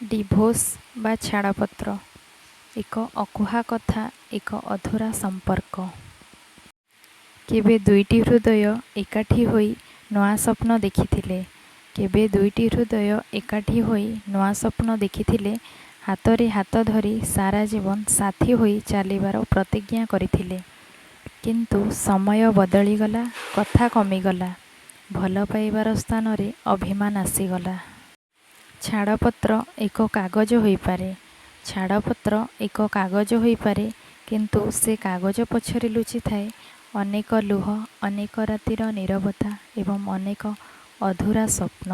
Divorce ବା ଛାଡ଼ପତ୍ର ଏକ ଅକୁହା କଥା, ଏକ ଅଧୁରା ସମ୍ପର୍କ। କେବେ ଦୁଇଟି ହୃଦୟ ଏକାଠି ହୋଇ ନୂଆ ସ୍ୱପ୍ନ ଦେଖିଥିଲେ। କେବେ ଦୁଇଟି ହୃଦୟ ଏକାଠି ହୋଇ ନୂଆ ସ୍ୱପ୍ନ ଦେଖିଥିଲେ। ହାତରେ ହାତ ଧରି ସାରା ଜୀବନ ସାଥୀ ହୋଇ ଚାଲିବାର ପ୍ରତିଜ୍ଞା କରିଥିଲେ। କିନ୍ତୁ ସମୟ ବଦଳିଗଲା, କଥା କମିଗଲା, ଭଲ ପାଇବାର ସ୍ଥାନରେ ଅଭିମାନ ଆସିଗଲା। ଛାଡ଼ପତ୍ର ଏକ କାଗଜ ହୋଇପାରେ। ଛାଡ଼ପତ୍ର ଏକ କାଗଜ ହୋଇପାରେ, କିନ୍ତୁ ସେ କାଗଜ ପଛରେ ଲୁଚିଥାଏ ଅନେକ ଲୁହ, ଅନେକ ରାତିର ନୀରବତା ଏବଂ ଅନେକ ଅଧୁରା ସ୍ୱପ୍ନ।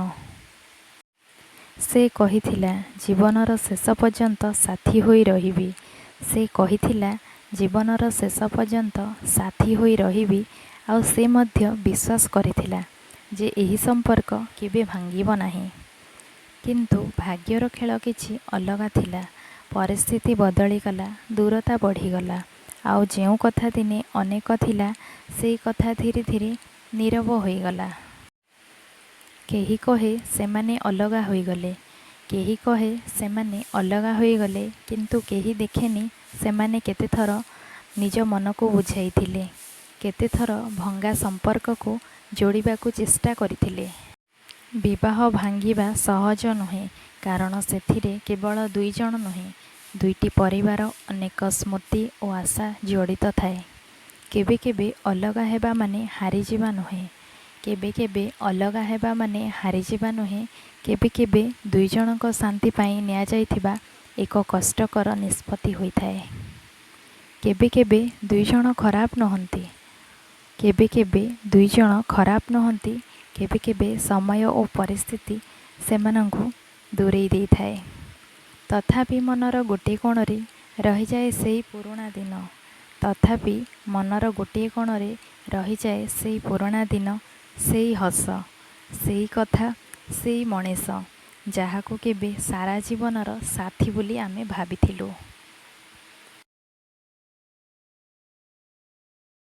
ସେ କହିଥିଲା, ଜୀବନର ଶେଷ ପର୍ଯ୍ୟନ୍ତ ସାଥୀ ହୋଇ ରହିବି। ସେ କହିଥିଲା, ଜୀବନର ଶେଷ ପର୍ଯ୍ୟନ୍ତ ସାଥୀ ହୋଇ ରହିବି। ଆଉ ସେ ମଧ୍ୟ ବିଶ୍ୱାସ କରିଥିଲା ଯେ ଏହି ସମ୍ପର୍କ କେବେ ଭାଙ୍ଗିବ ନାହିଁ। କିନ୍ତୁ ଭାଗ୍ୟର ଖେଳ କିଛି ଅଲଗା ଥିଲା। ପରିସ୍ଥିତି ବଦଳିଗଲା, ଦୂରତା ବଢ଼ିଗଲା। ଆଉ ଯେଉଁ କଥା ଦିନେ ଅନେକ ଥିଲା, ସେଇ କଥା ଧୀରେ ଧୀରେ ନୀରବ ହୋଇଗଲା। କେହି କହେ ସେମାନେ ଅଲଗା ହୋଇଗଲେ। କେହି କହେ ସେମାନେ ଅଲଗା ହୋଇଗଲେ, କିନ୍ତୁ କେହି ଦେଖେନି ସେମାନେ କେତେଥର ନିଜ ମନକୁ ବୁଝାଇଥିଲେ, କେତେଥର ଭଙ୍ଗା ସମ୍ପର୍କକୁ ଯୋଡ଼ିବାକୁ ଚେଷ୍ଟା କରିଥିଲେ। ବିବାହ ଭାଙ୍ଗିବା ସହଜ ନୁହେଁ, କାରଣ ସେଥିରେ କେବଳ ଦୁଇ ଜଣ ନୁହେଁ, ଦୁଇଟି ପରିବାର, ଅନେକ ସ୍ମୃତି ଓ ଆଶା ଜଡ଼ିତ ଥାଏ। କେବେ କେବେ ଅଲଗା ହେବା ମାନେ ହାରିଯିବା ନୁହେଁ। କେବେ କେବେ ଅଲଗା ହେବା ମାନେ ହାରିଯିବା ନୁହେଁ। କେବେ କେବେ ଦୁଇ ଜଣଙ୍କ ଶାନ୍ତି ପାଇଁ ନିଆଯାଇଥିବା ଏକ କଷ୍ଟକର ନିଷ୍ପତ୍ତି ହୋଇଥାଏ। କେବେ କେବେ ଦୁଇ ଜଣ ଖରାପ ନୁହନ୍ତି। କେବେ କେବେ ଦୁଇ ଜଣ ଖରାପ ନୁହନ୍ତି। କେବେ କେବେ ସମୟ ଓ ପରିସ୍ଥିତି ସେମାନଙ୍କୁ ଦୂରେଇ ଦେଇଥାଏ। ତଥାପି ମନର ଗୋଟିଏ କୋଣରେ ରହିଯାଏ ସେଇ ପୁରୁଣା ଦିନ। ତଥାପି ମନର ଗୋଟିଏ କୋଣରେ ରହିଯାଏ ସେଇ ପୁରୁଣା ଦିନ, ସେଇ ହସ, ସେଇ କଥା, ସେଇ ମଣିଷ, ଯାହାକୁ କେବେ ସାରା ଜୀବନର ସାଥୀ ବୋଲି ଆମେ ଭାବିଥିଲୁ।